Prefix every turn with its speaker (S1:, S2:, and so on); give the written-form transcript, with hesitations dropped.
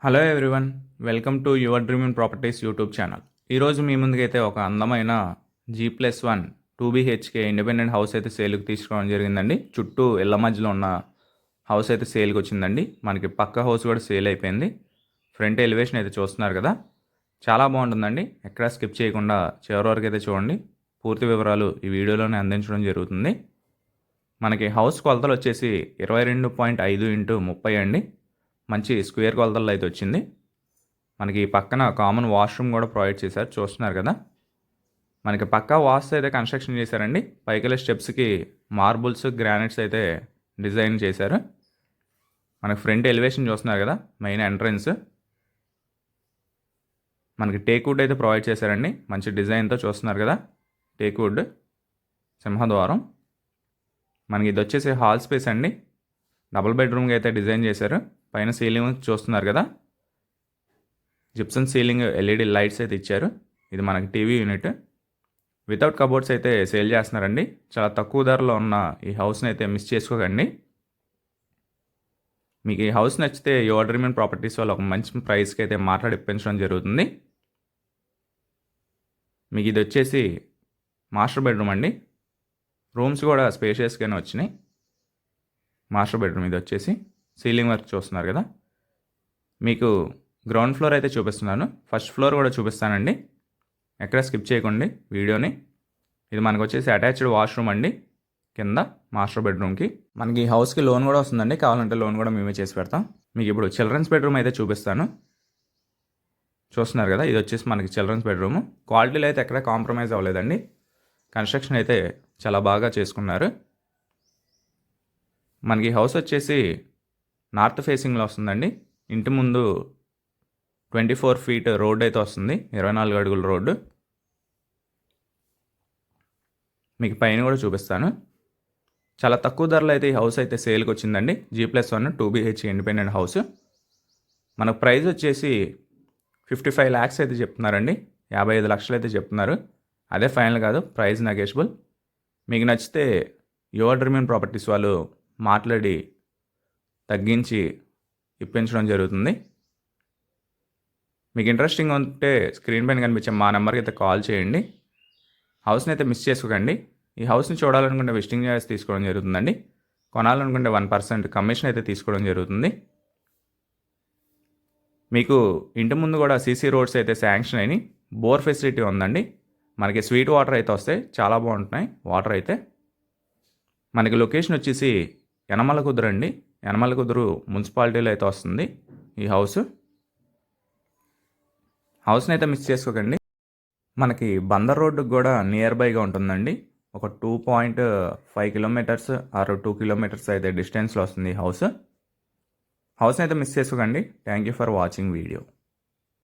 S1: Hello everyone, welcome to your dream in properties YouTube channel. ఈరోజు మీ ముందుకైతే ఒక అందమైన G+1 2BHK ఇండిపెండెంట్ హౌస్ అయితే సేల్కి తీసుకోవడం జరిగిందండి. చుట్టూ ఇళ్ళ మధ్యలో ఉన్న హౌస్ అయితే సేల్కి వచ్చిందండి. మనకి పక్క హౌస్ కూడా సేల్ అయిపోయింది. ఫ్రంట్ ఎలివేషన్ అయితే చూస్తున్నారు కదా, చాలా బాగుంటుందండి. ఎక్కడా స్కిప్ చేయకుండా చివరి వరకు అయితే చూడండి. పూర్తి వివరాలు ఈ వీడియోలోనే అందించడం జరుగుతుంది. మనకి హౌస్ కొలతలు వచ్చేసి 22.5x30 అండి. మంచి స్క్వేర్ కొలతల్లో అయితే వచ్చింది. మనకి పక్కన కామన్ వాష్రూమ్ కూడా ప్రొవైడ్ చేశారు, చూస్తున్నారు కదా. మనకి పక్కా వాస్ అయితే కన్స్ట్రక్షన్ చేశారండి. పైకెళ్ళే స్టెప్స్కి మార్బుల్స్, గ్రానైట్స్ అయితే డిజైన్ చేశారు. మనకి ఫ్రంట్ ఎలివేషన్ చూస్తున్నారు కదా, మెయిన్ ఎంట్రన్స్ మనకి టేక్ వుడ్ అయితే ప్రొవైడ్ చేశారండి. మంచి డిజైన్తో చూస్తున్నారు కదా, టేక్ వుడ్ సింహద్వారం. మనకి ఇది వచ్చేసి హాల్ స్పేస్ అండి. డబుల్ బెడ్రూమ్గా అయితే డిజైన్ చేశారు. పైన సీలింగ్ చూస్తున్నారు కదా, జిప్సన్ సీలింగ్, ఎల్ఈడి లైట్స్ అయితే ఇచ్చారు. ఇది మనకి టీవీ యూనిట్. వితౌట్ కబోర్డ్స్ అయితే సేల్ చేస్తున్నారండి. చాలా తక్కువ ధరలో ఉన్న ఈ హౌస్ని అయితే మిస్ చేసుకోకండి. మీకు ఈ హౌస్ నచ్చితే యువర్ డ్రీమ్ ఇన్ ప్రాపర్టీస్ వాళ్ళు ఒక మంచి ప్రైస్కి అయితే మాట్లాడి ఇప్పించడం జరుగుతుంది. మీకు ఇది వచ్చేసి మాస్టర్ బెడ్రూమ్ అండి. రూమ్స్ కూడా స్పేషియస్గానే వచ్చినాయి. మాస్టర్ బెడ్రూమ్ ఇది వచ్చేసి సీలింగ్ వర్క్ చూస్తున్నారు కదా. మీకు గ్రౌండ్ ఫ్లోర్ అయితే చూపిస్తున్నాను, ఫస్ట్ ఫ్లోర్ కూడా చూపిస్తానండి. ఎక్కడ స్కిప్ చేయకండి వీడియోని. ఇది మనకు వచ్చేసి అటాచ్డ్ వాష్రూమ్ అండి కింద మాస్టర్ బెడ్రూమ్కి. మనకి ఈ హౌస్కి లోన్ కూడా వస్తుందండి, కావాలంటే లోన్ కూడా మేమే చేసి పెడతాం. మీకు ఇప్పుడు చిల్డ్రన్స్ బెడ్రూమ్ అయితే చూపిస్తాను, చూస్తున్నారు కదా. ఇది వచ్చేసి మనకి చిల్డ్రన్స్ బెడ్రూమ్. క్వాలిటీలో అయితే ఎక్కడ కాంప్రమైజ్ అవ్వలేదండి. కన్స్ట్రక్షన్ అయితే చాలా బాగా చేసుకున్నారు. మనకి హౌస్ వచ్చేసి నార్త్ ఫేసింగ్లో వస్తుందండి. ఇంటి ముందు 24 ఫీట్ రోడ్ అయితే వస్తుంది, 24 అడుగుల రోడ్డు. మీకు పైన కూడా చూపిస్తాను. చాలా తక్కువ ధరలో అయితే ఈ హౌస్ అయితే సేల్కి వచ్చిందండి. G+1 2BHK independent house. మన ప్రైస్ వచ్చేసి 55 lakhs అయితే చెప్తున్నారండి. 55 లక్షలు అయితే చెప్తున్నారు. అదే ఫైనల్ కాదు, ప్రైస్ నెగోషియబుల్. మీకు నచ్చితే యువర్ డ్రీమ్ ఇన్ ప్రాపర్టీస్ వాళ్ళు మాట్లాడి తగ్గించి ఇప్పించడం జరుగుతుంది. మీకు ఇంట్రెస్టింగ్ ఉంటే స్క్రీన్ పైన కనిపించే మా నెంబర్కి అయితే కాల్ చేయండి. హౌస్ని అయితే మిస్ చేసుకోకండి. ఈ హౌస్ని చూడాలనుకుంటే విజిటింగ్ చార్జెస్ తీసుకోవడం జరుగుతుందండి. కొనాలనుకుంటే 1% కమిషన్ అయితే తీసుకోవడం జరుగుతుంది. మీకు ఇంటి ముందు కూడా సీసీ రోడ్స్ అయితే శాంక్షన్ అయినాయి. బోర్ ఫెసిలిటీ ఉందండి. మనకి స్వీట్ వాటర్ అయితే వస్తాయి, చాలా బాగుంటున్నాయి వాటర్ అయితే. మనకి లొకేషన్ వచ్చేసి యనమల కుదురు అండి. యనమల కుదురు మున్సిపాలిటీలో అయితే వస్తుంది ఈ హౌస్ని అయితే మిస్ చేసుకోకండి. మనకి బందర్ రోడ్డుకి కూడా నియర్ బైగా ఉంటుందండి. ఒక 2.5 కిలోమీటర్స్ ఆర్ 2 కిలోమీటర్స్ అయితే డిస్టెన్స్లో వస్తుంది ఈ హౌస్ని అయితే మిస్ చేసుకోకండి. Thank you for watching video.